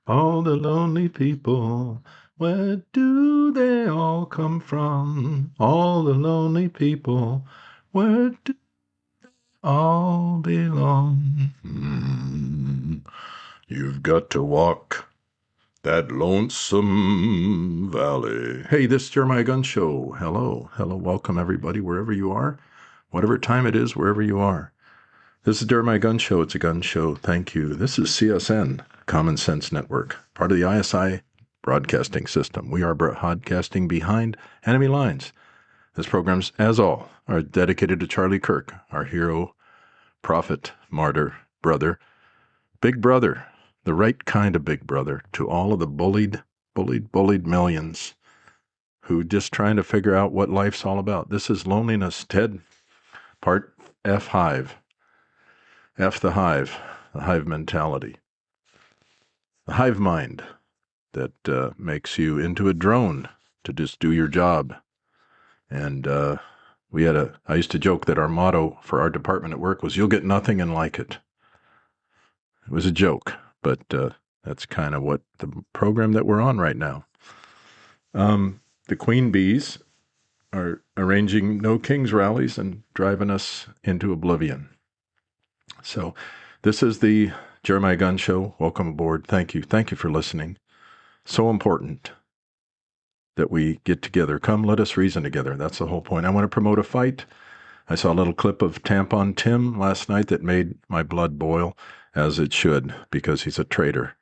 All the lonely people, where do they all come from? All the lonely people, where do all belong? You've got to walk that lonesome valley. Hey, this is Jeremiah Gunn Show. Hello, welcome everybody, wherever you are, whatever time it is, wherever you are. This is Jeremiah Gunn Show. It's a gun show. Thank you. This is CSN, Common Sense Network, part of the ISI broadcasting system. We are broadcasting behind enemy lines. This program's, as all, are dedicated to Charlie Kirk, our hero, prophet, martyr, brother, big brother, the right kind of big brother to all of the bullied millions who just trying to figure out what life's all about. This is Loneliness, Ted, part F-Hive. F the hive mentality, the hive mind that makes you into a drone to just do your job. And I used to joke that our motto for our department at work was, "You'll get nothing and like it." It was a joke, but that's kind of what the program that we're on right now. The queen bees are arranging no kings rallies and driving us into oblivion. So this is the Jeremiah Gunn Show. Welcome aboard. Thank you. Thank you for listening. So important that we get together. Come, let us reason together. That's the whole point. I want to promote a fight. I saw a little clip of Tampon Tim last night that made my blood boil, as it should, because he's a traitor.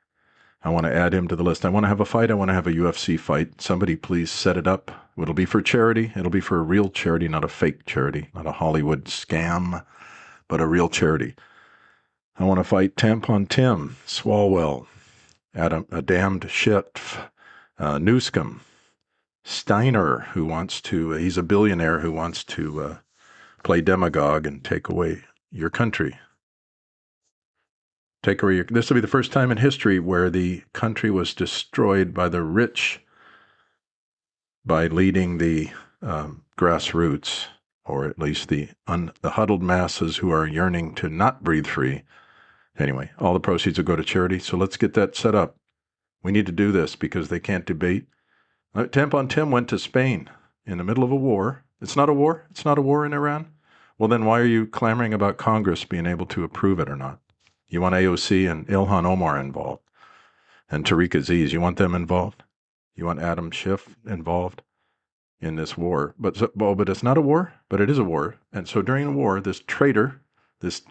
I want to add him to the list. I want to have a fight. I want to have a UFC fight. Somebody please set it up. It'll be for charity. It'll be for a real charity, not a fake charity, not a Hollywood scam, but a real charity. I want to fight Tampon Tim, Swalwell, a damned shit, Newscomb, Steiner, who wants to, he's a billionaire who wants to play demagogue and take away your country. This will be the first time in history where the country was destroyed by the rich by leading the grassroots, or at least the huddled masses who are yearning to not breathe free. Anyway, all the proceeds will go to charity, so let's get that set up. We need to do this because they can't debate. Tampon Tim went to Spain in the middle of a war. It's not a war? It's not a war in Iran? Well, then why are you clamoring about Congress being able to approve it or not? You want AOC and Ilhan Omar involved, and Tariq Aziz. You want them involved? You want Adam Schiff involved in this war? But it's not a war, but it is a war. And so during the war, this traitor, this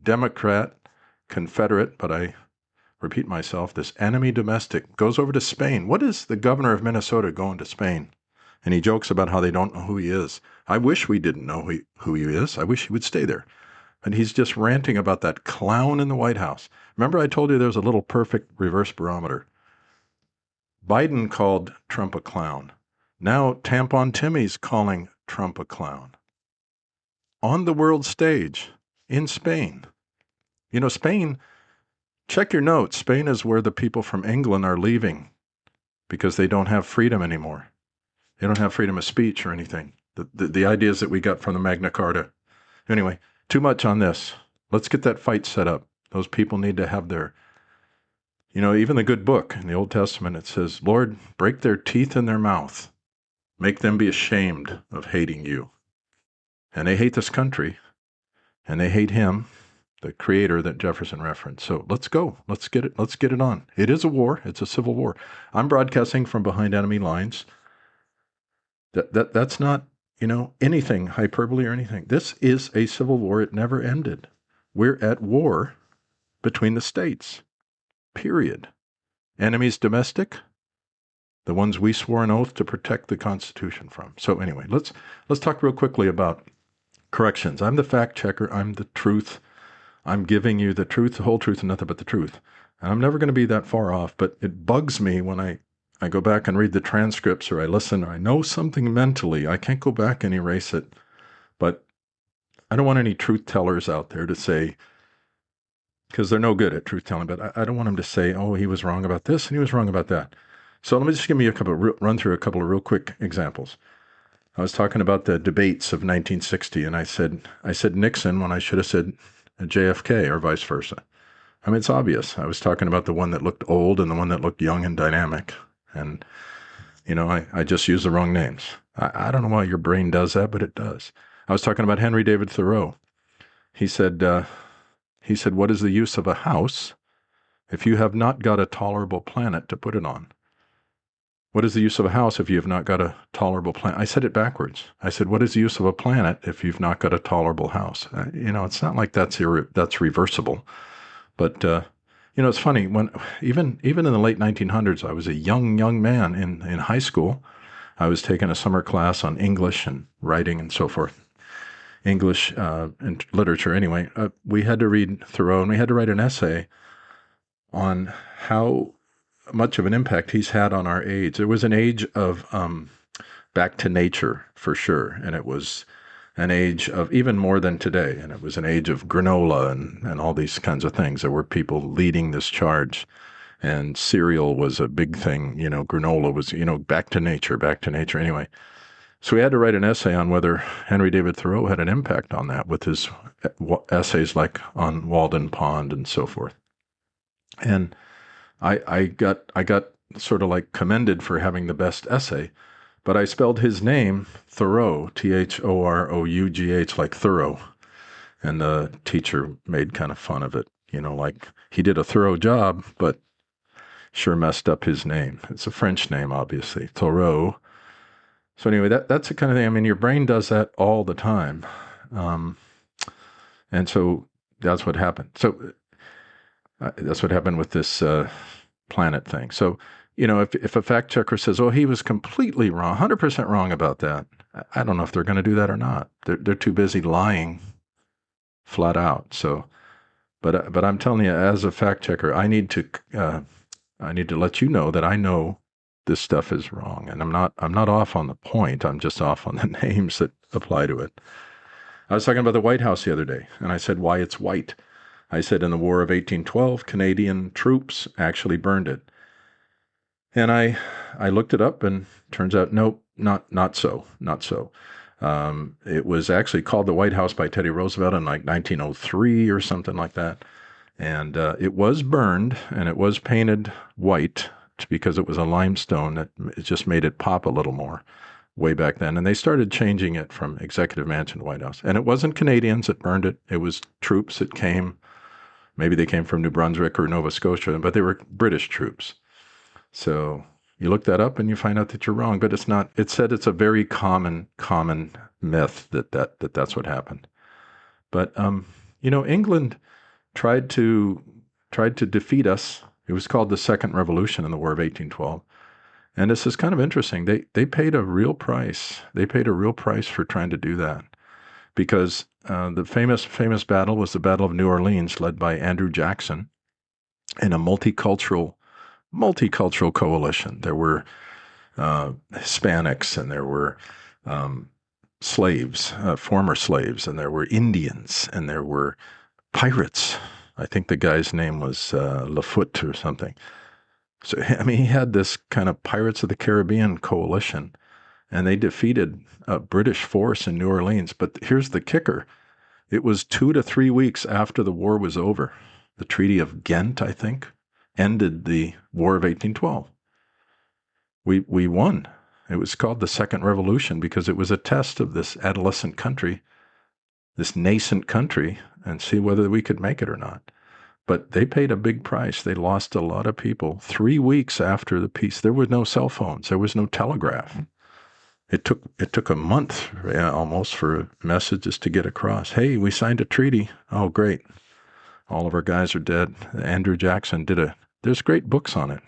Democrat, Confederate, but I repeat myself, this enemy domestic goes over to Spain. What is the governor of Minnesota going to Spain? And he jokes about how they don't know who he is. I wish we didn't know who he is. I wish he would stay there. And he's just ranting about that clown in the White House. Remember I told you there was a little perfect reverse barometer. Biden called Trump a clown. Now Tampon Timmy's calling Trump a clown. On the world stage in Spain. You know, Spain, check your notes. Spain is where the people from England are leaving because they don't have freedom anymore. They don't have freedom of speech or anything. The ideas that we got from the Magna Carta. Anyway, too much on this. Let's get that fight set up. Those people need to have their, even the good book in the Old Testament, it says, Lord, break their teeth in their mouth. Make them be ashamed of hating you. And they hate this country, and they hate him, the creator that Jefferson referenced. So let's go. Let's get it on. It is a war. It's a civil war. I'm broadcasting from behind enemy lines. That's not, anything hyperbole or anything. This is a civil war. It never ended. We're at war between the states. Period. Enemies domestic, the ones we swore an oath to protect the Constitution from. So anyway, let's talk real quickly about corrections. I'm the fact checker. I'm the truth. I'm giving you the truth, the whole truth, and nothing but the truth. And I'm never going to be that far off, but it bugs me when I go back and read the transcripts, or I listen, or I know something mentally. I can't go back and erase it. But I don't want any truth tellers out there to say, because they're no good at truth telling, but I don't want them to say, oh, he was wrong about this and he was wrong about that. So let me just run through a couple of real quick examples. I was talking about the debates of 1960, and I said Nixon when I should have said JFK, or vice versa. I mean, it's obvious. I was talking about the one that looked old and the one that looked young and dynamic. And, I just used the wrong names. I don't know why your brain does that, but it does. I was talking about Henry David Thoreau. He said, what is the use of a house if you have not got a tolerable planet to put it on? What is the use of a house if you have not got a tolerable planet? I said it backwards. I said, what is the use of a planet if you've not got a tolerable house? It's not like that's reversible. But, it's funny. When even in the late 1900s, I was a young man in high school. I was taking a summer class on English and writing and so forth. English and literature, anyway. We had to read Thoreau, and we had to write an essay on how much of an impact he's had on our age. It was an age of back to nature, for sure, and it was an age of even more than today, and it was an age of granola and all these kinds of things. There were people leading this charge, and cereal was a big thing. Granola was, back to nature, anyway. So we had to write an essay on whether Henry David Thoreau had an impact on that with his essays like on Walden Pond and so forth. And I got sort of like commended for having the best essay, but I spelled his name Thoreau, Thorough, like thorough. And the teacher made kind of fun of it, like he did a thorough job, but sure messed up his name. It's a French name, obviously, Thoreau. So anyway, that's the kind of thing. I mean, your brain does that all the time. And so that's what happened. So that's what happened with this planet thing. So, if a fact checker says, oh, he was completely wrong, 100% wrong about that, I don't know if they're going to do that or not. They're too busy lying flat out. So, but I'm telling you, as a fact checker, I need to let you know that I know this stuff is wrong, and I'm not off on the point. I'm just off on the names that apply to it. I was talking about the White House the other day, and I said why it's white. I said in the War of 1812, Canadian troops actually burned it. And I looked it up, and turns out, nope, not so. It was actually called the White House by Teddy Roosevelt in like 1903 or something like that. And it was burned, and it was painted white because it was a limestone. It just made it pop a little more way back then. And they started changing it from Executive Mansion to White House. And it wasn't Canadians that burned it. It was troops that came. Maybe they came from New Brunswick or Nova Scotia, but they were British troops. So you look that up and you find out that you're wrong. But it's not. It said it's a very common myth that's what happened. But England tried to defeat us. It was called the Second Revolution in the War of 1812. And this is kind of interesting. They paid a real price. They paid a real price for trying to do that, because the famous battle was the Battle of New Orleans, led by Andrew Jackson, in a multicultural coalition. There were Hispanics, and there were slaves, former slaves, and there were Indians, and there were pirates. I think the guy's name was Lafoot or something. So, I mean, he had this kind of Pirates of the Caribbean coalition, and they defeated a British force in New Orleans. But here's the kicker. It was 2 to 3 weeks after the war was over. The Treaty of Ghent, I think, ended the War of 1812. We won. It was called the Second Revolution because it was a test of this adolescent country, this nascent country, and see whether we could make it or not. But they paid a big price. They lost a lot of people. 3 weeks after the peace, there were no cell phones. There was no telegraph. It took a month, almost, for messages to get across. Hey, we signed a treaty. Oh, great. All of our guys are dead. Andrew Jackson there's great books on it.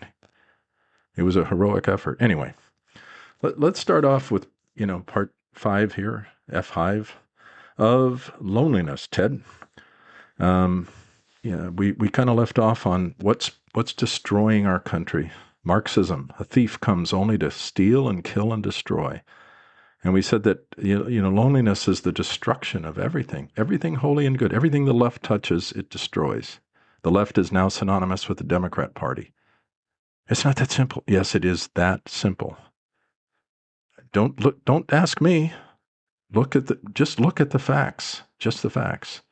It was a heroic effort. Anyway, let's start off with, part 5 here, F-Hive, of loneliness, Ted. We kind of left off on what's destroying our country. Marxism. A thief comes only to steal and kill and destroy. And we said that loneliness is the destruction of everything holy and good. Everything the left touches, it destroys. The left is now synonymous with the Democrat Party. It's not that simple. Yes, it is that simple. Don't ask me. Just look at the facts. Just the facts.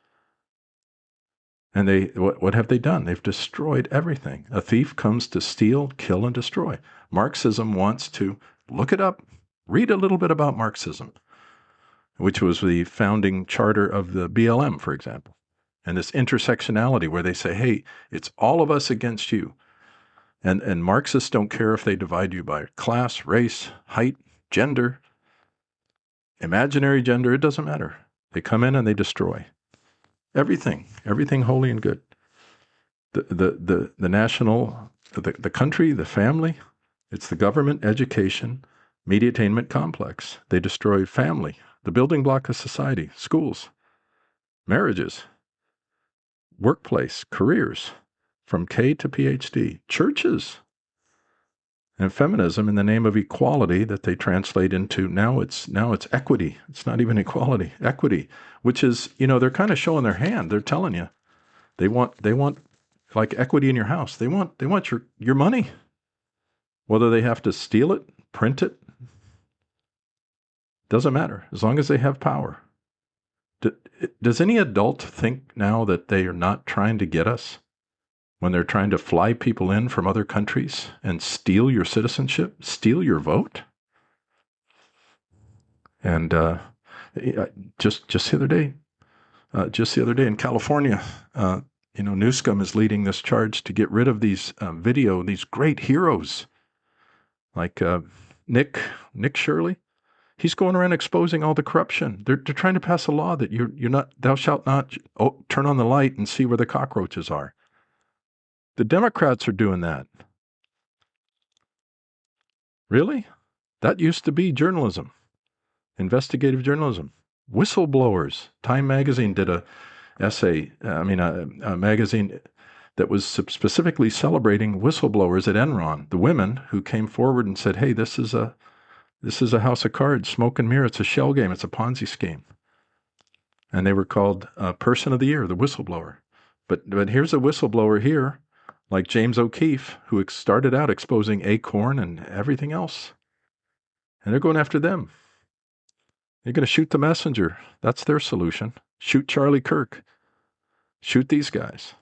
And what have they done? They've destroyed everything. A thief comes to steal, kill, and destroy. Marxism wants to look it up, read a little bit about Marxism, which was the founding charter of the BLM, for example. And this intersectionality where they say, hey, it's all of us against you. And Marxists don't care if they divide you by class, race, height, gender, imaginary gender, it doesn't matter. They come in and they destroy everything holy and good. The national, the country, the family, it's the government, education, mediatainment complex. They destroy family, the building block of society, schools, marriages, workplace, careers, from K to PhD, churches, and feminism in the name of equality that they translate into now it's equity. It's not even equality, equity, which is, they're kind of showing their hand. They're telling you they want like equity in your house. They want your money, whether they have to steal it, print it, doesn't matter as long as they have power. Does any adult think now that they are not trying to get us when they're trying to fly people in from other countries and steal your citizenship, steal your vote? And just the other day in California, Newscomb is leading this charge to get rid of these these great heroes like Nick Shirley. He's going around exposing all the corruption. They're trying to pass a law that thou shalt not turn on the light and see where the cockroaches are. The Democrats are doing that. Really? That used to be journalism, investigative journalism. Whistleblowers. Time magazine did a magazine that was specifically celebrating whistleblowers at Enron, the women who came forward and said, hey, this is a house of cards, smoke and mirror, it's a shell game, it's a Ponzi scheme. And they were called Person of the Year, the whistleblower. But here's a whistleblower here, like James O'Keefe, who started out exposing Acorn and everything else. And they're going after them. They're going to shoot the messenger. That's their solution. Shoot Charlie Kirk. Shoot these guys.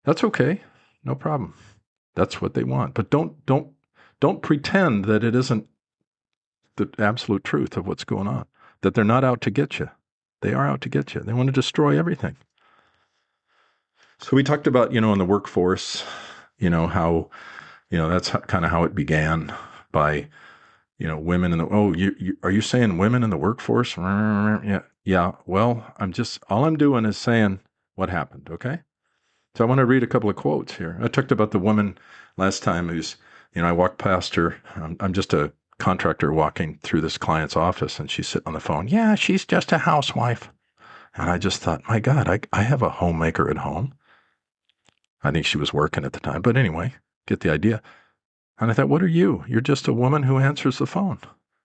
That's okay. No problem. That's what they want. But don't pretend that it isn't the absolute truth of what's going on, that they're not out to get you. They are out to get you. They want to destroy everything. So we talked about, in the workforce, how, that's kind of how it began by, women in the, are you saying women in the workforce? Yeah. Well, all I'm doing is saying what happened. Okay. So I want to read a couple of quotes here. I talked about the woman last time who's, I walked past her. I'm just a contractor walking through this client's office, and she's sitting on the phone. Yeah, she's just a housewife. And I just thought, my God, I have a homemaker at home. I think she was working at the time. But anyway, get the idea. And I thought, what are you? You're just a woman who answers the phone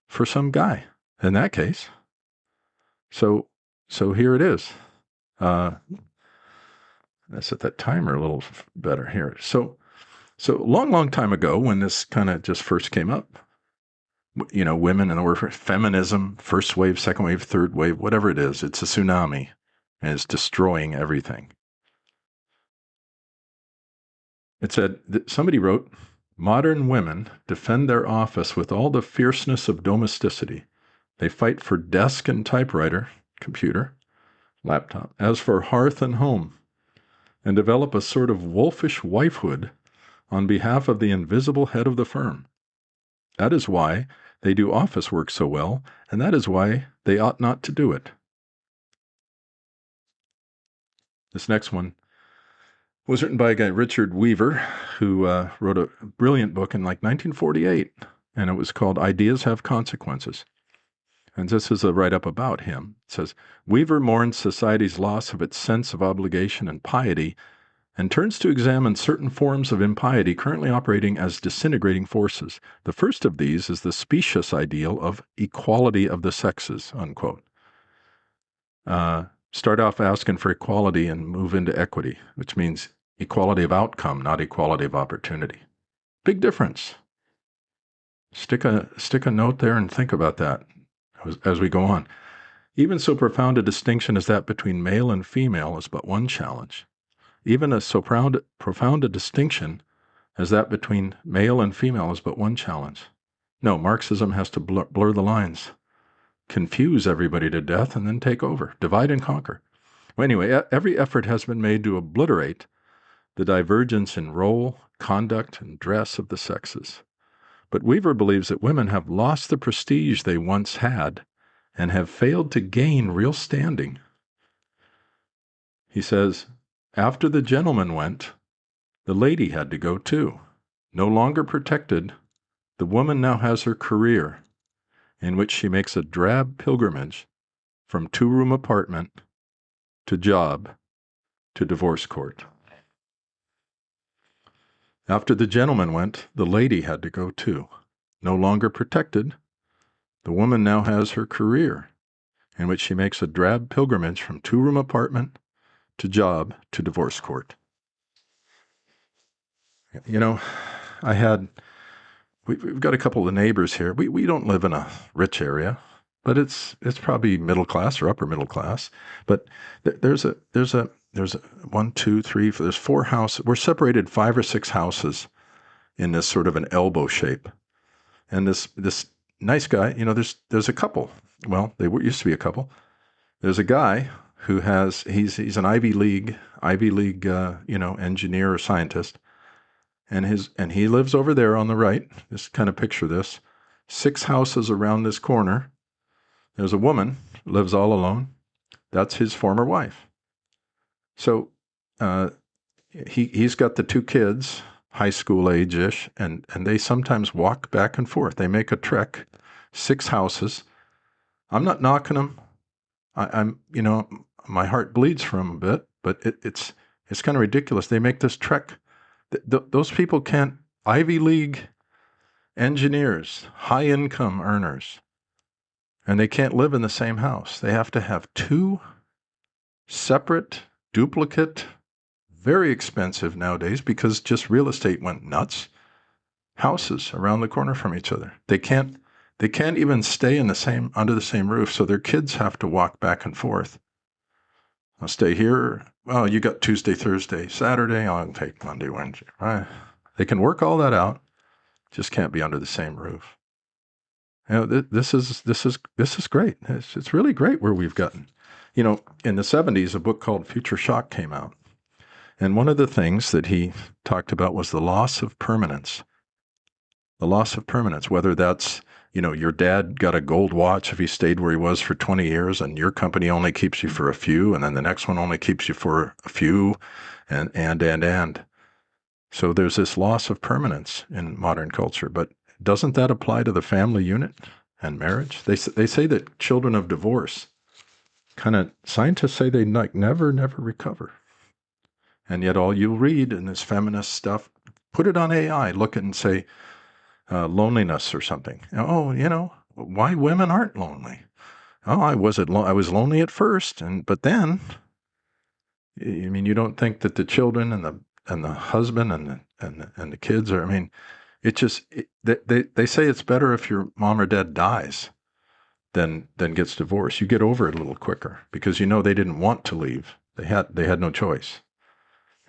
for some guy in that case. So here it is. Let's set that timer a little better here. So long time ago, when this kind of just first came up, women in the workforce, feminism, first wave, second wave, third wave, whatever it is, it's a tsunami and it's destroying everything. It said, somebody wrote, modern women defend their office with all the fierceness of domesticity. They fight for desk and typewriter, computer, laptop, as for hearth and home, and develop a sort of wolfish wifehood on behalf of the invisible head of the firm. That is why they do office work so well, and that is why they ought not to do it. This next one was written by a guy, Richard Weaver, who wrote a brilliant book in 1948, and it was called Ideas Have Consequences. And this is a write-up about him. It says, Weaver mourns society's loss of its sense of obligation and piety and turns to examine certain forms of impiety currently operating as disintegrating forces. The first of these is the specious ideal of equality of the sexes, unquote. Start off asking for equality and move into equity, which means equality of outcome, not equality of opportunity. Big difference. Stick a note there and think about that as we go on. Even so profound a distinction as that between male and female is but one challenge. Even a so profound a distinction as that between male and female is but one challenge. No, Marxism has to blur the lines, confuse everybody to death, and then take over, divide and conquer. Well, anyway, every effort has been made to obliterate the divergence in role, conduct, and dress of the sexes. But Weaver believes that women have lost the prestige they once had and have failed to gain real standing. He says, after the gentleman went, the lady had to go too. No longer protected, the woman now has her career, in which she makes a drab pilgrimage from two-room apartment to job to divorce court. After the gentleman went, the lady had to go too. No longer protected, the woman now has her career, in which she makes a drab pilgrimage from two-room apartment to job to divorce court. You know, we've got a couple of neighbors here. We don't live in a rich area, but it's probably middle class or upper middle class. But there's one, two, three, there's 4 houses. We're separated 5 or 6 houses in this sort of an elbow shape. And this nice guy, there's a couple. Well, used to be a couple. There's a guy who he's an Ivy League engineer or scientist. And he lives over there on the right. Just kind of picture this. 6 houses around this corner. There's a woman who lives all alone. That's his former wife. So he's got the 2 kids, high school age-ish, and they sometimes walk back and forth. They make a trek, 6 houses. I'm not knocking them. I'm my heart bleeds for them a bit, but it's kind of ridiculous. They make this trek. Those people can't, Ivy League engineers, high-income earners, and they can't live in the same house. They have to have 2 separate, duplicate, very expensive nowadays because just real estate went nuts, houses around the corner from each other. They can't even stay under the same roof, so their kids have to walk back and forth. I'll stay here. Well, you got Tuesday, Thursday, Saturday. I'll take Monday, Wednesday. Right? They can work all that out. Just can't be under the same roof. This is great. It's really great where we've gotten. In the 70s, a book called Future Shock came out. And one of the things that he talked about was the loss of permanence. The loss of permanence, whether that's, your dad got a gold watch if he stayed where he was for 20 years and your company only keeps you for a few, and then the next one only keeps you for a few, and. So there's this loss of permanence in modern culture. But doesn't that apply to the family unit and marriage? They say that children of divorce, scientists say they never recover. And yet all you'll read in this feminist stuff, put it on AI, look at and say, loneliness or something. Why women aren't lonely? Oh, I was lonely at first, but then, you don't think that the children and the husband and the kids are. They say it's better if your mom or dad dies than gets divorced. You get over it a little quicker because they didn't want to leave. They had no choice.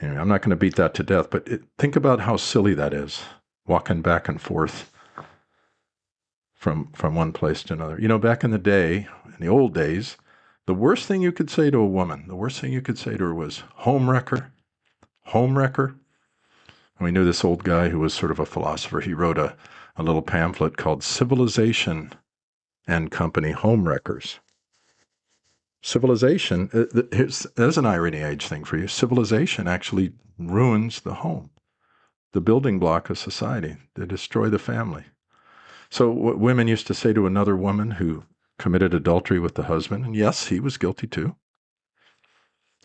Anyway, I'm not going to beat that to death, but think about how silly that is, walking back and forth from one place to another. Back in the day, in the old days, the worst thing you could say to a woman, the worst thing you could say to her was home wrecker. And we knew this old guy who was sort of a philosopher. He wrote a little pamphlet called Civilization and Company Home Wreckers. Civilization, there's an irony age thing for you. Civilization actually ruins the home, the building block of society. They destroy the family. So what women used to say to another woman who committed adultery with the husband, and yes, he was guilty too,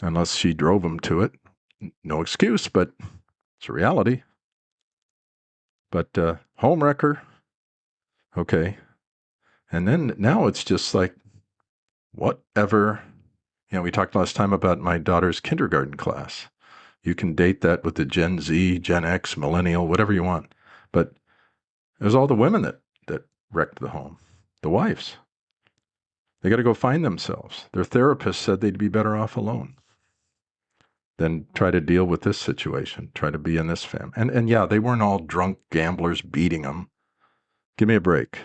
unless she drove him to it. No excuse, but it's a reality. But home wrecker, okay. And then now it's just like, whatever. We talked last time about my daughter's kindergarten class. You can date that with the Gen Z, Gen X, millennial, whatever you want. But it was all the women that wrecked the home, the wives. They got to go find themselves. Their therapist said they'd be better off alone. than try to deal with this situation, try to be in this family. And yeah, they weren't all drunk gamblers beating them. Give me a break.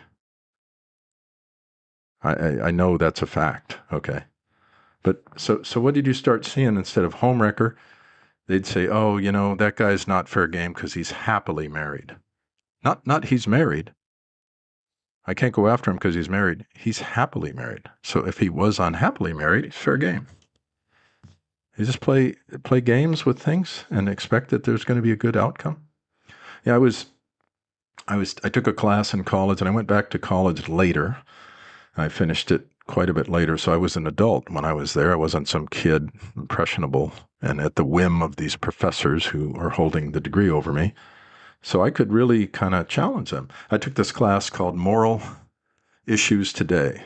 I know that's a fact. Okay. But so what did you start seeing instead of homewrecker? They'd say, oh, that guy's not fair game because he's happily married. Not he's married. I can't go after him because he's married. He's happily married. So if he was unhappily married, it's fair game. You just play games with things and expect that there's going to be a good outcome. Yeah, I took a class in college, and I went back to college later. I finished it quite a bit later, so I was an adult when I was there. I wasn't some kid, impressionable, and at the whim of these professors who are holding the degree over me. So I could really kind of challenge them. I took this class called Moral Issues Today,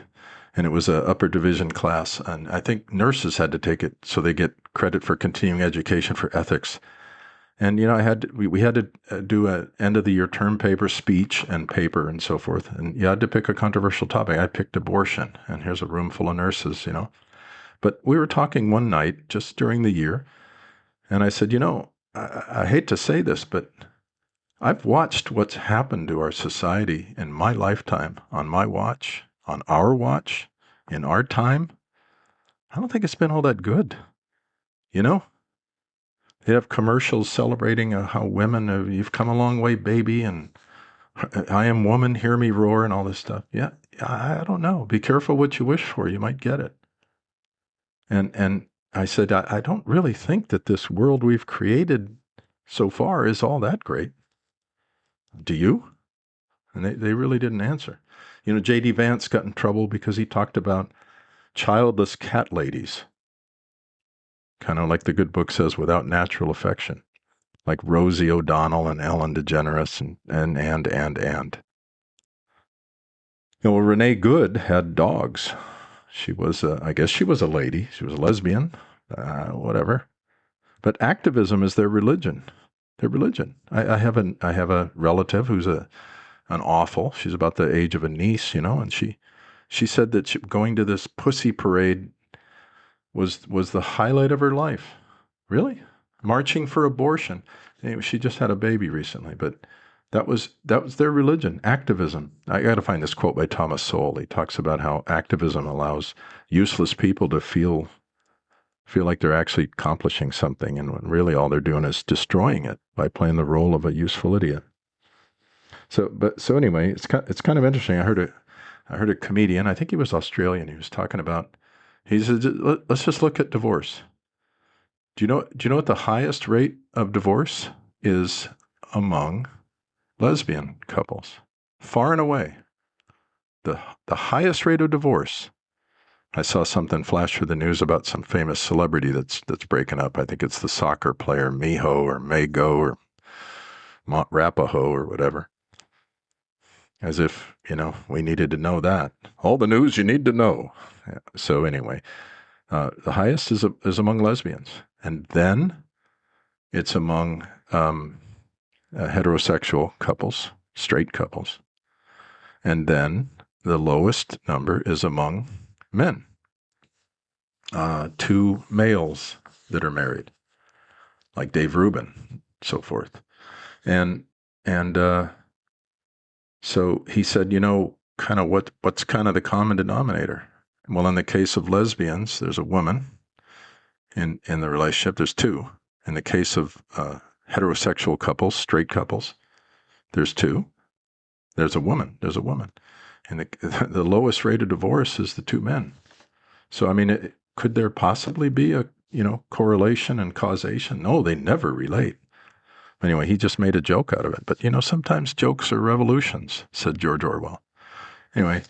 and it was an upper division class, and I think nurses had to take it so they get credit for continuing education for ethics. And we had to do an end of the year term paper, speech and paper and so forth. And you had to pick a controversial topic. I picked abortion, and here's a room full of nurses, But we were talking one night just during the year, and I said, I hate to say this, but I've watched what's happened to our society in my lifetime, on my watch, on our watch, in our time. I don't think it's been all that good, They have commercials celebrating how women, you've come a long way, baby, and I am woman, hear me roar, and all this stuff. Yeah, I don't know. Be careful what you wish for. You might get it. And I said, I don't really think that this world we've created so far is all that great. Do you? And they really didn't answer. J.D. Vance got in trouble because he talked about childless cat ladies. Kind of like the good book says, without natural affection. Like Rosie O'Donnell and Ellen DeGeneres and. Renee Good had dogs. She was, I guess she was a lady. She was a lesbian, whatever. But activism is their religion. Their religion. I have a relative who's an awful. She's about the age of a niece, and she said that going to this pussy parade was the highlight of her life. Really? Marching for abortion. Anyway, she just had a baby recently, but that was their religion, activism. I got to find this quote by Thomas Sowell. He talks about how activism allows useless people to feel like they're actually accomplishing something, and when really all they're doing is destroying it by playing the role of a useful idiot. So anyway, it's kind of interesting. I heard a comedian. I think he was Australian. He was talking about. He said, "Let's just look at divorce. Do you know what the highest rate of divorce is among lesbian couples? Far and away. The highest rate of divorce." I saw something flash through the news about some famous celebrity that's breaking up. I think it's the soccer player Miho or Mago or Rapaho or whatever. As if, we needed to know that. All the news you need to know. Yeah. So anyway, the highest is among lesbians. And then it's among heterosexual couples, straight couples. And then the lowest number is among men. 2 males that are married, like Dave Rubin, so forth. And so he said, kind of what's kind of the common denominator? Well, in the case of lesbians, there's a woman. In the relationship, there's 2. In the case of heterosexual couples, straight couples, there's 2. There's a woman. And the lowest rate of divorce is the 2 men. So, I mean, could there possibly be a, correlation and causation? No, they never relate. Anyway, he just made a joke out of it. But, sometimes jokes are revolutions, said George Orwell. Anyway,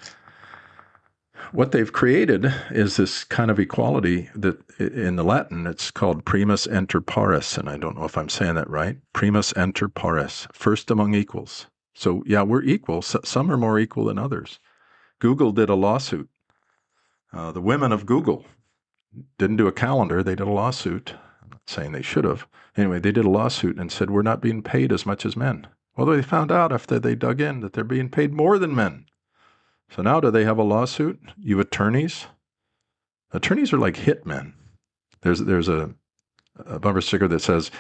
what they've created is this kind of equality that in the Latin, it's called primus inter pares. And I don't know if I'm saying that right. Primus inter pares, first among equals. So, yeah, we're equal. Some are more equal than others. Google did a lawsuit. The women of Google didn't do a calendar. They did a lawsuit. I'm not saying they should have. Anyway, they did a lawsuit and said, we're not being paid as much as men. Well, they found out after they dug in that they're being paid more than men. So now do they have a lawsuit? You attorneys? Attorneys are like hitmen. There's a a bumper sticker that says,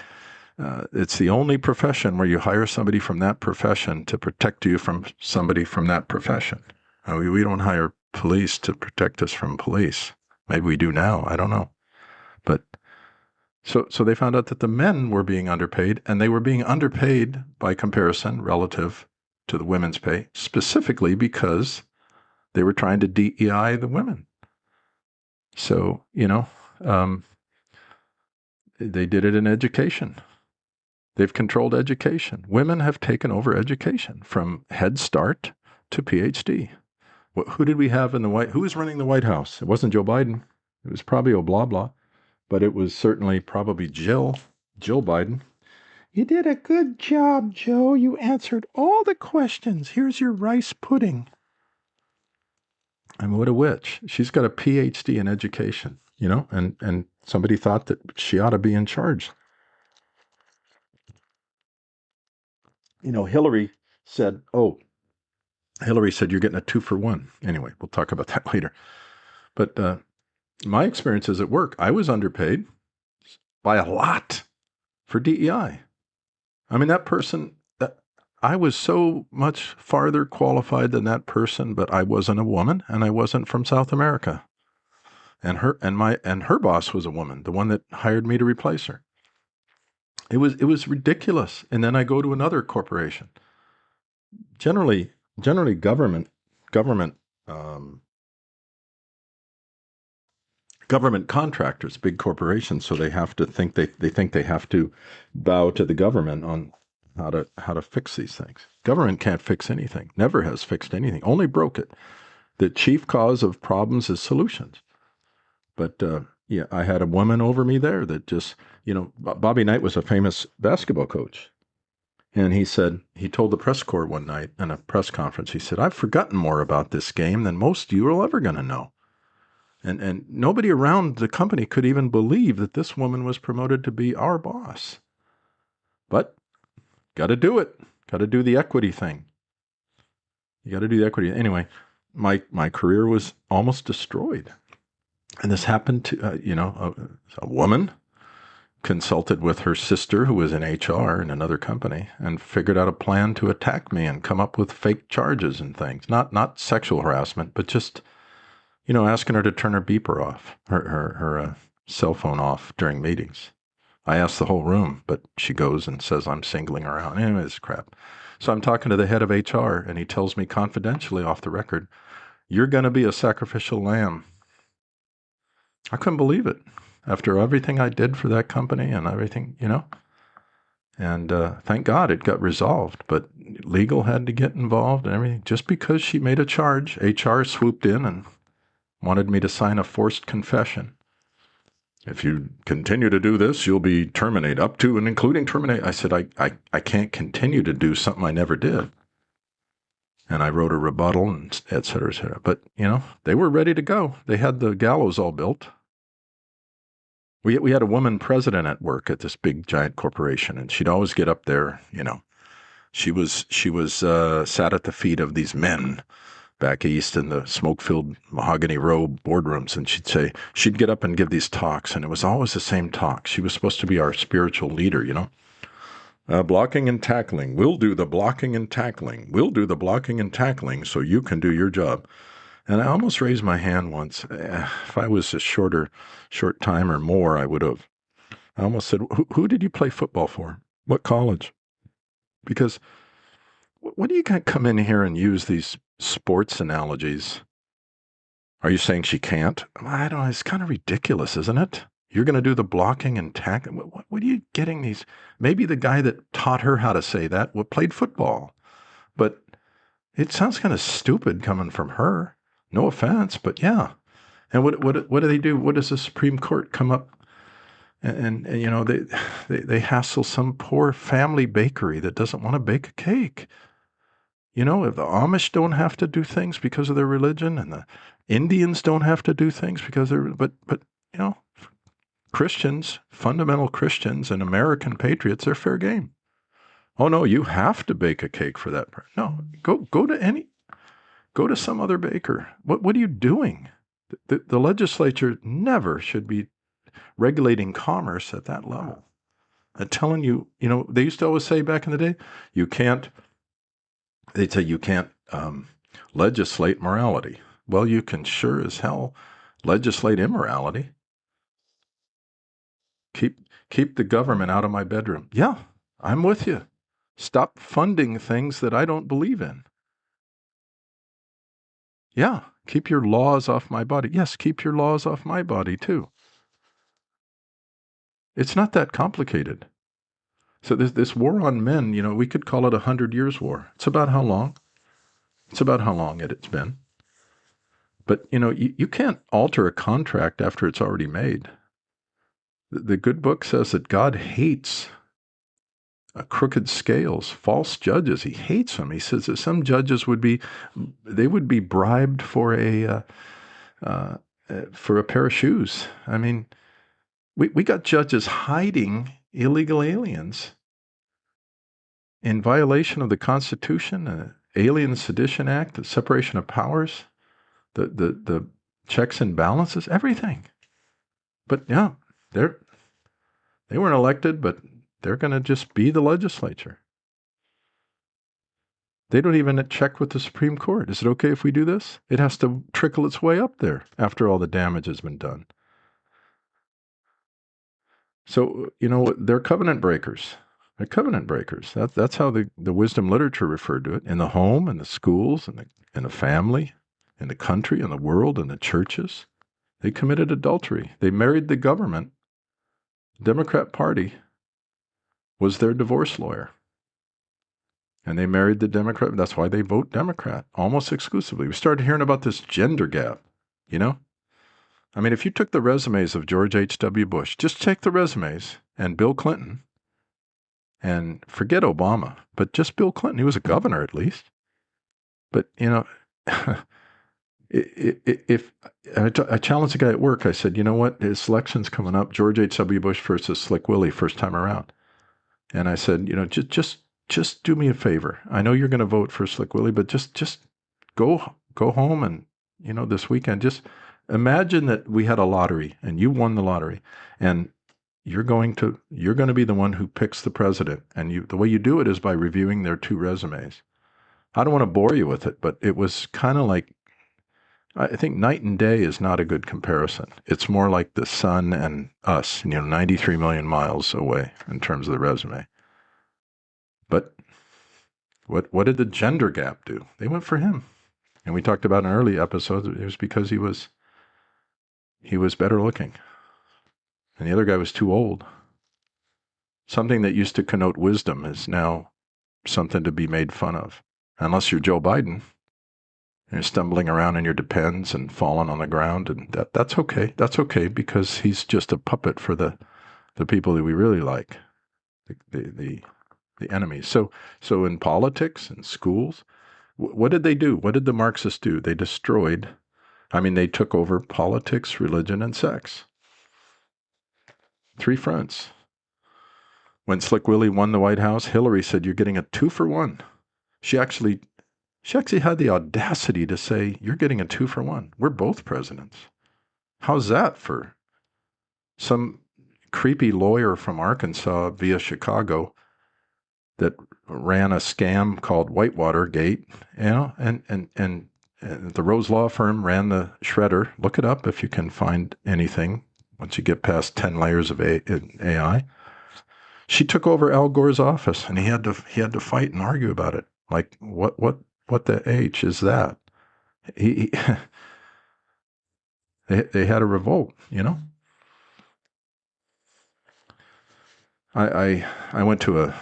it's the only profession where you hire somebody from that profession to protect you from somebody from that profession. We don't hire police to protect us from police. Maybe we do now. I don't know. But so they found out that the men were being underpaid, and they were being underpaid by comparison relative to the women's pay, specifically because they were trying to DEI the women. So, they did it in education. They've controlled education. Women have taken over education from Head Start to PhD. Who did we have in who was running the White House? It wasn't Joe Biden. It was probably Blah, but it was certainly probably Jill Biden. You did a good job, Joe. You answered all the questions. Here's your rice pudding. I mean, what a witch. She's got a PhD in education, and somebody thought that she ought to be in charge. Hillary said, you're getting a 2-for-1. Anyway, we'll talk about that later. But my experiences at work, I was underpaid by a lot for DEI. I mean, that person, I was so much farther qualified than that person, but I wasn't a woman and I wasn't from South America. And her boss was a woman, the one that hired me to replace her. It was ridiculous. And then I go to another corporation. Generally government contractors, big corporations, so they have to think they think they have to bow to the government on how to fix these things. Government can't fix anything. Never has fixed anything. Only broke it. The chief cause of problems is solutions. But I had a woman over me there that just, Bobby Knight was a famous basketball coach. And he told the press corps one night in a press conference, he said, I've forgotten more about this game than most of you are ever going to know. And nobody around the company could even believe that this woman was promoted to be our boss. But got to do it. Got to do the equity thing. You got to do the equity. Anyway, my career was almost destroyed. And this happened to, a woman consulted with her sister who was in HR in another company and figured out a plan to attack me and come up with fake charges and things. Not sexual harassment, but just, asking her to turn her beeper off, her cell phone off during meetings. I asked the whole room, but she goes and says I'm singling her out. Anyway, it's crap. So I'm talking to the head of HR, and he tells me confidentially off the record, you're going to be a sacrificial lamb. I couldn't believe it after everything I did for that company and everything, And thank God it got resolved, but legal had to get involved and everything. Just because she made a charge, HR swooped in and wanted me to sign a forced confession. If you continue to do this, you'll be terminated, up to and including terminate. I said, I can't continue to do something I never did. And I wrote a rebuttal and et cetera, et cetera. But, they were ready to go. They had the gallows all built. We had a woman president at work at this big giant corporation, and she'd always get up there, She was sat at the feet of these men back east in the smoke-filled mahogany row boardrooms, and she'd get up and give these talks, and it was always the same talk. She was supposed to be our spiritual leader, blocking and tackling. We'll do the blocking and tackling. We'll do the blocking and tackling so you can do your job. And I almost raised my hand once. If I was a short time or more, I would have. I almost said, who did you play football for? What college? Because what do you come in here and use these sports analogies? Are you saying she can't? I don't know. It's kind of ridiculous, isn't it? You're going to do the blocking and tackling. What are you getting these? Maybe the guy that taught her how to say that played football. But it sounds kind of stupid coming from her. No offense, but yeah. And what do they do? What does the Supreme Court come up and they hassle some poor family bakery that doesn't want to bake a cake. If the Amish don't have to do things because of their religion, and the Indians don't have to do things because but Christians, fundamental Christians and American patriots, they're fair game. Oh no, you have to bake a cake for that. No, go to some other baker. What are you doing? The legislature never should be regulating commerce at that level. And telling you, they used to always say back in the day, they'd say you can't legislate morality. Well, you can sure as hell legislate immorality. Keep the government out of my bedroom. Yeah, I'm with you. Stop funding things that I don't believe in. Yeah, keep your laws off my body. Yes, keep your laws off my body too. It's not that complicated. So this war on men, we could call it 100 years war. It's about how long? It's about how long it's been. But, you can't alter a contract after it's already made. The good book says that God hates crooked scales, false judges. He hates them. He says that some judges would be bribed for a pair of shoes. I mean, we got judges hiding illegal aliens in violation of the Constitution, the Alien Sedition Act, the separation of powers, the checks and balances, everything. But yeah, they weren't elected, but they're going to just be the legislature. They don't even check with the Supreme Court. Is it okay if we do this? It has to trickle its way up there after all the damage has been done. So, they're covenant breakers. They're covenant breakers. That's how the wisdom literature referred to it. In the home, in the schools, in the family, in the country, in the world, in the churches. They committed adultery. They married the government. The Democrat Party was their divorce lawyer. And they married the Democrat. That's why they vote Democrat, almost exclusively. We started hearing about this gender gap, I mean, if you took the resumes of George H.W. Bush, just take the resumes, and Bill Clinton, and forget Obama, but just Bill Clinton, he was a governor at least. But, if I challenged the guy at work, I said, you know what, his election's coming up, George H.W. Bush versus Slick Willie, first time around. And I said, just do me a favor. I know you're going to vote for Slick Willie, but just go home and, this weekend, just imagine that we had a lottery and you won the lottery and you're going to be the one who picks the president. And the way you do it is by reviewing their two resumes. I don't want to bore you with it, but it was kind of like, I think night and day is not a good comparison. It's more like the sun and us, 93 million miles away in terms of the resume. But what did the gender gap do? They went for him. And we talked about in early episodes, it was because he was better looking. And the other guy was too old. Something that used to connote wisdom is now something to be made fun of. Unless you're Joe Biden. You're stumbling around in your Depends and falling on the ground. And that's okay. That's okay because he's just a puppet for the people that we really like, the enemies. So in politics and schools, what did they do? What did the Marxists do? They they took over politics, religion, and sex. Three fronts. When Slick Willie won the White House, Hillary said, you're getting a 2-for-1. She actually had the audacity to say, you're getting a 2-for-1. We're both presidents. How's that for some creepy lawyer from Arkansas via Chicago that ran a scam called Whitewater Gate, and the Rose Law Firm ran the shredder. Look it up if you can find anything once you get past 10 layers of AI. She took over Al Gore's office, and he had to fight and argue about it. Like, what the H is that? They had a revolt, I went to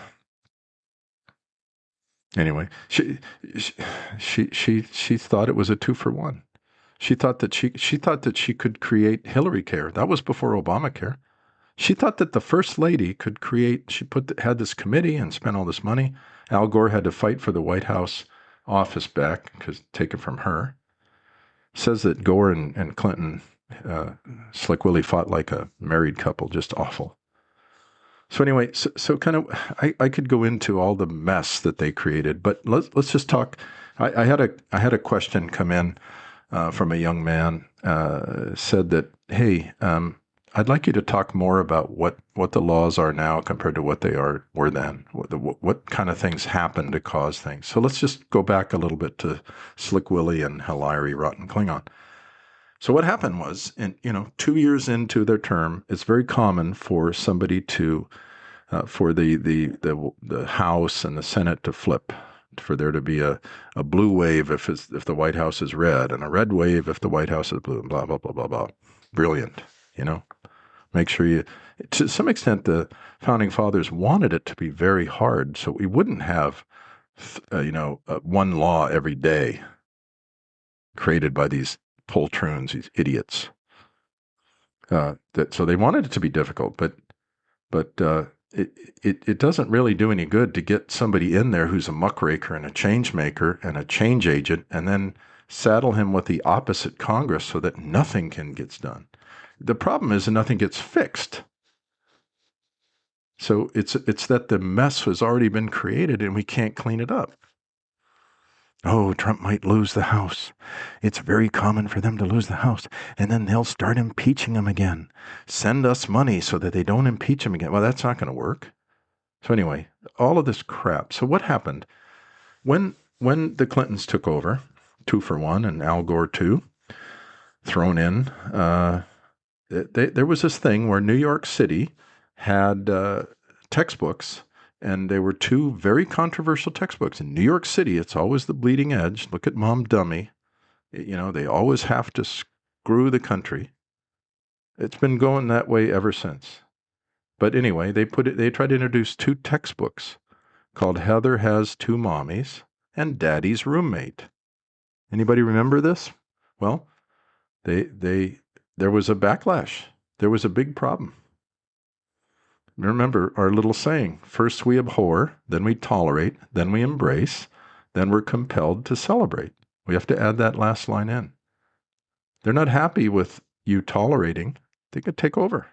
anyway. She thought it was a 2-for-1. She thought that she could create Hillary Care. That was before Obamacare. She thought that the first lady could create. She had this committee and spent all this money. Al Gore had to fight for the White House office back because take it from her. Says that Gore and Clinton, Slick Willie fought like a married couple, just awful. So anyway, so kind of, I could go into all the mess that they created, but let's just talk. I had a question come in from a young man. Said that, hey, I'd like you to talk more about what the laws are now compared to what they were then. What kind of things happen to cause things. So let's just go back a little bit to Slick Willie and Hilary Rotten Klingon. So what happened was, 2 years into their term, it's very common for somebody to, for the House and the Senate to flip, for there to be a blue wave if the White House is red, and a red wave if the White House is blue, and blah blah blah blah blah. Brilliant, Make sure to some extent, the founding fathers wanted it to be very hard, so we wouldn't have, one law every day created by these poltroons, these idiots. So they wanted it to be difficult, but it doesn't really do any good to get somebody in there who's a muckraker and a change maker and a change agent, and then saddle him with the opposite Congress so that nothing gets done. The problem is that nothing gets fixed. So it's that the mess has already been created and we can't clean it up. Oh, Trump might lose the House. It's very common for them to lose the House, and then they'll start impeaching him again. Send us money so that they don't impeach him again. Well, that's not going to work. So anyway, all of this crap. So what happened? When the Clintons took over, 2 for 1 and Al Gore 2, thrown in, there was this thing where New York City had textbooks. And there were 2 very controversial textbooks. In New York City, it's always the bleeding edge. Look at Mom Dummy. They always have to screw the country. It's been going that way ever since. But anyway, they tried to introduce 2 textbooks called Heather Has 2 Mommies and Daddy's Roommate. Anybody remember this? Well, there was a backlash. There was a big problem. Remember our little saying, first we abhor, then we tolerate, then we embrace, then we're compelled to celebrate. We have to add that last line in. They're not happy with you tolerating. They could take over.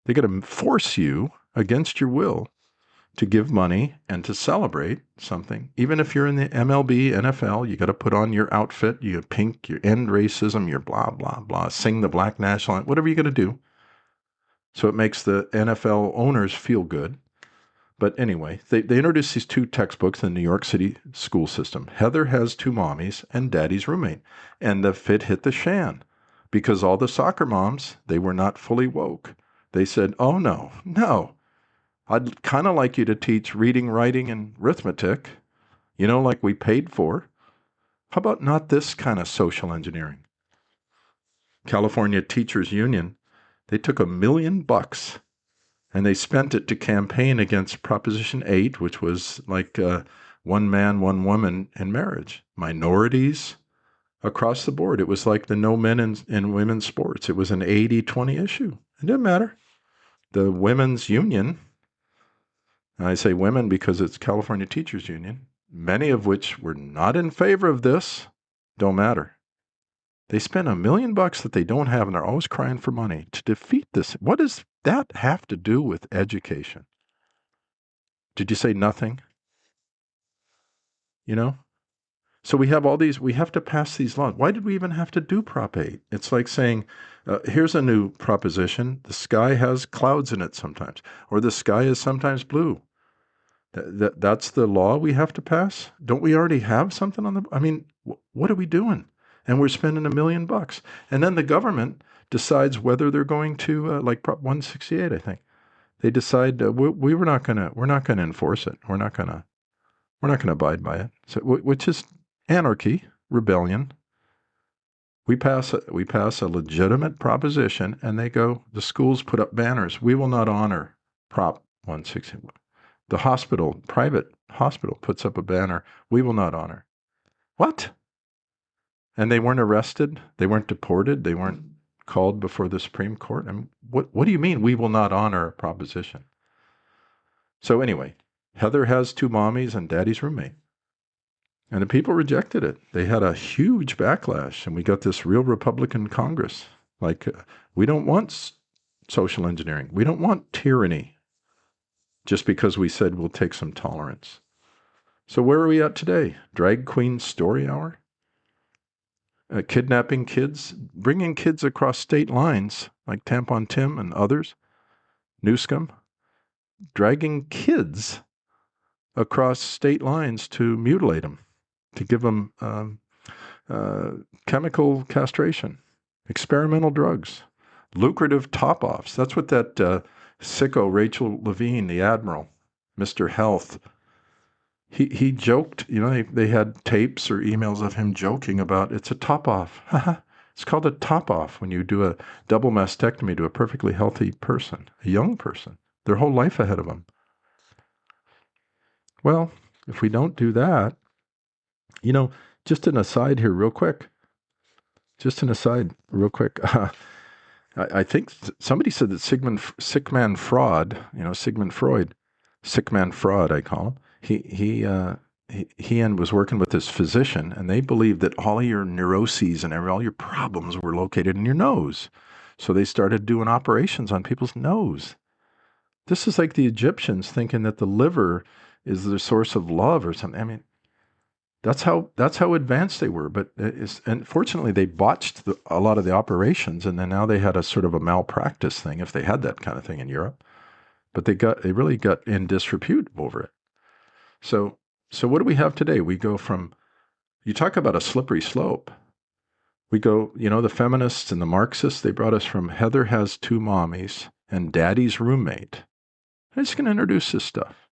They got to force you against your will to give money and to celebrate something. Even if you're in the MLB, NFL, you got to put on your outfit, you pink, you end racism, your blah, blah, blah, sing the Black National Anthem, whatever you got to do. So it makes the NFL owners feel good. But anyway, they introduced these 2 textbooks in the New York City school system. Heather Has 2 Mommies and Daddy's Roommate. And the fit hit the shan because all the soccer moms, they were not fully woke. They said, oh, no, I'd kind of like you to teach reading, writing, and arithmetic, like we paid for. How about not this kind of social engineering? California Teachers Union, they took $1 million and they spent it to campaign against Proposition 8, which was like one man, one woman in marriage. Minorities across the board. It was like the no men in women's sports. It was an 80-20 issue. It didn't matter. The women's union, I say women because it's California Teachers Union, many of which were not in favor of this, don't matter. They spent $1 million that they don't have, and they're always crying for money to defeat this. What does that have to do with education? Did you say nothing? So we have all these, we have to pass these laws. Why did we even have to do Prop 8? It's like saying, here's a new proposition. The sky has clouds in it sometimes, or the sky is sometimes blue. That's the law we have to pass? Don't we already have something on what are we doing? And we're spending $1 million. And then the government decides whether they're going to, like Prop 168, I think. They decide we're not going to enforce it. We're not going to abide by it. So, which is anarchy, rebellion. We pass a legitimate proposition, and the schools put up banners. We will not honor Prop 161. The private hospital puts up a banner. We will not honor. What? And they weren't arrested. They weren't deported. They weren't called before the Supreme Court. What do you mean we will not honor a proposition? So anyway, Heather Has 2 Mommies and Daddy's Roommate. And the people rejected it. They had a huge backlash, and we got this real Republican Congress. We don't want social engineering. We don't want tyranny just because we said we'll take some tolerance. So where are we at today? Drag Queen Story Hour? kidnapping kids, bringing kids across state lines, like Tampon Tim and others, Newscomb, dragging kids across state lines to mutilate them, to give them chemical castration, experimental drugs, lucrative top-offs. That's what that sicko Rachel Levine, the admiral, Mr. Health, he joked, they had tapes or emails of him joking about it's a top-off. It's called a top-off when you do a double mastectomy to a perfectly healthy person, a young person, their whole life ahead of them. Well, if we don't do that, just an aside here real quick. I think somebody said that Sigmund Freud, sick man fraud, I call him. He was working with this physician, and they believed that all your neuroses and all your problems were located in your nose. So they started doing operations on people's nose. This is like the Egyptians thinking that the liver is the source of love or something. I mean, that's how advanced they were. But unfortunately, they botched a lot of the operations, and then now they had a sort of a malpractice thing, if they had that kind of thing in Europe. But they really got in disrepute over it. So what do we have today? We go from, you talk about a slippery slope. We go, the feminists and the Marxists, they brought us from Heather has two mommies and daddy's roommate. I'm just going to introduce this stuff.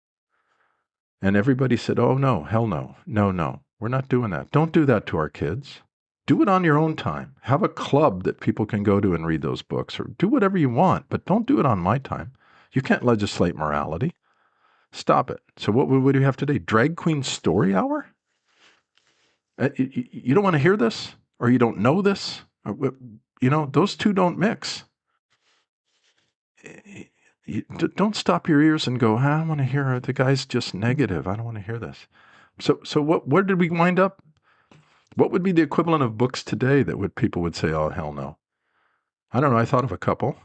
And everybody said, oh, no, hell no. No, we're not doing that. Don't do that to our kids. Do it on your own time. Have a club that people can go to and read those books, or do whatever you want, but don't do it on my time. You can't legislate morality. Stop it. So what do you have today? Drag Queen Story Hour? You don't want to hear this? Or you don't know this? Those two don't mix. Don't stop your ears and go, I don't want to hear it. The guy's just negative. I don't want to hear this. So where did we wind up? What would be the equivalent of books today that people would say, oh, hell no? I don't know. I thought of a couple.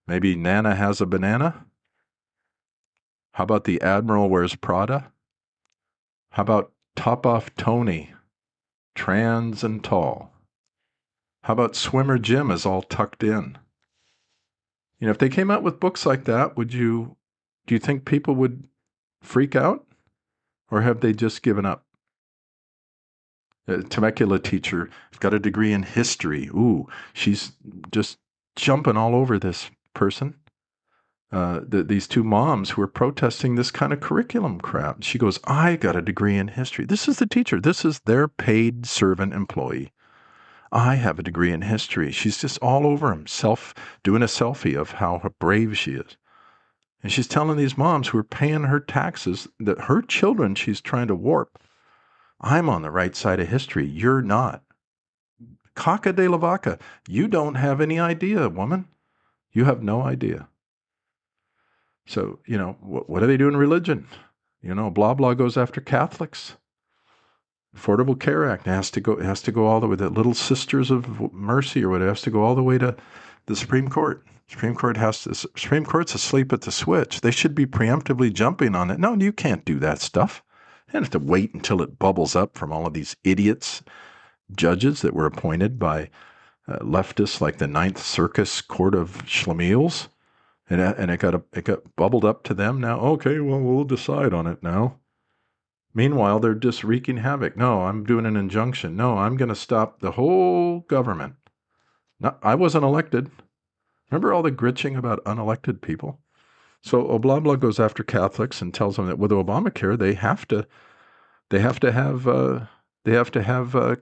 Maybe Nana Has a Banana. How about The Admiral Wears Prada? How about Top Off Tony, Trans and Tall? How about Swimmer Jim is All Tucked In? If they came out with books like that, do you think people would freak out? Or have they just given up? A Temecula teacher got a degree in history. Ooh, she's just jumping all over this person. These two moms who are protesting this kind of curriculum crap. She goes, I got a degree in history. This is the teacher. This is their paid servant employee. I have a degree in history. She's just all over him, doing a selfie of how brave she is. And she's telling these moms who are paying her taxes that her children she's trying to warp. I'm on the right side of history. You're not. Caca de la vaca. You don't have any idea, woman. You have no idea. So, what do they do in religion? Blah, blah goes after Catholics. Affordable Care Act has to go all the way. The Little Sisters of Mercy or whatever has to go all the way to the Supreme Court. Supreme Court's asleep at the switch. They should be preemptively jumping on it. No, you can't do that stuff. You have to wait until it bubbles up from all of these idiots, judges that were appointed by leftists like the Ninth Circus Court of Schlemiels. And it got bubbled up to them now. Okay, well, we'll decide on it now. Meanwhile, they're just wreaking havoc. No, I'm doing an injunction. No, I'm going to stop the whole government. No, I wasn't elected. Remember all the gritching about unelected people? So Oblabla goes after Catholics and tells them that with Obamacare, they have to have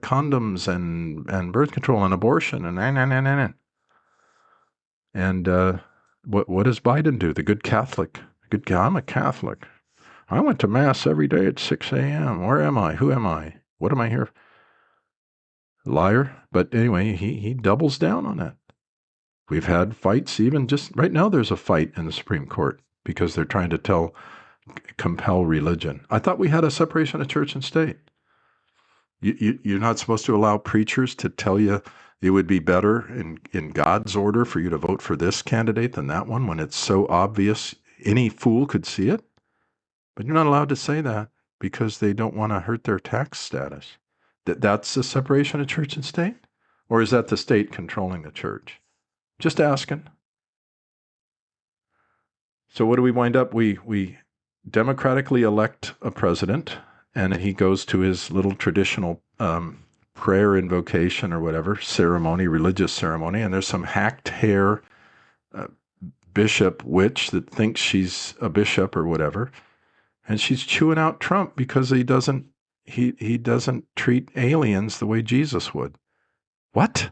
condoms and birth control and abortion and. And what does Biden do? The good Catholic. I'm a Catholic. I went to Mass every day at 6 a.m. Where am I? Who am I? What am I here? Liar. But anyway, he doubles down on that. We've had fights even just right now. There's a fight in the Supreme Court because they're trying to compel religion. I thought we had a separation of church and state. You're not supposed to allow preachers to tell you it would be better in God's order for you to vote for this candidate than that one when it's so obvious any fool could see it. But you're not allowed to say that because they don't want to hurt their tax status. That's the separation of church and state? Or is that the state controlling the church? Just asking. So what do we wind up? We democratically elect a president, and he goes to his little traditional prayer invocation or whatever ceremony, religious ceremony, and there's some hacked hair uh, bishop witch that thinks she's a bishop or whatever, and she's chewing out Trump because he doesn't treat aliens the way Jesus would. What?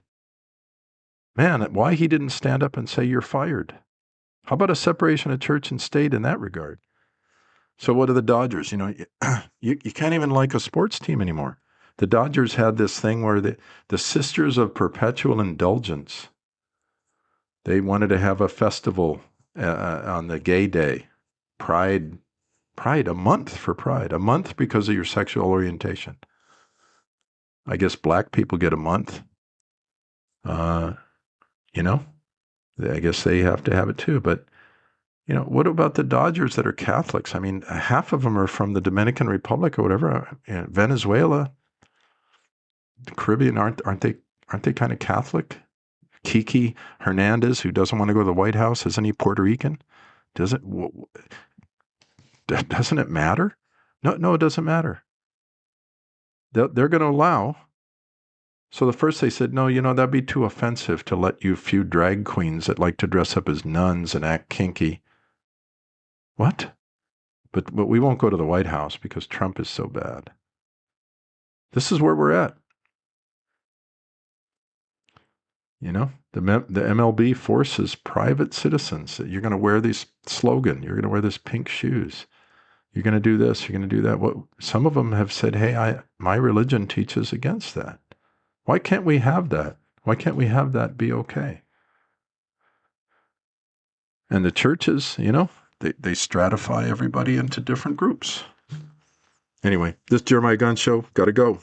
Man, why he didn't stand up and say you're fired? How about a separation of church and state in that regard? So what are the Dodgers? You can't even like a sports team anymore. The Dodgers had this thing where the Sisters of Perpetual Indulgence, they wanted to have a festival on the gay day, Pride, a month for Pride, a month because of your sexual orientation. I guess black people get a month. I guess they have to have it too. But, what about the Dodgers that are Catholics? I mean, half of them are from the Dominican Republic or whatever, Venezuela, the Caribbean. Aren't they kind of Catholic? Kiki Hernandez, who doesn't want to go to the White House, isn't he Puerto Rican? Doesn't it matter? No, it doesn't matter. They're going to allow. So the first they said, no, that'd be too offensive to let you few drag queens that like to dress up as nuns and act kinky. What? But we won't go to the White House because Trump is so bad. This is where we're at. The MLB forces private citizens. You're going to wear this slogan. You're going to wear this pink shoes. You're going to do this. You're going to do that. Some of them have said, hey, my religion teaches against that. Why can't we have that? Why can't we have that be okay? And the churches, they stratify everybody into different groups. Anyway, this Jeremiah Gunn Show. Got to go.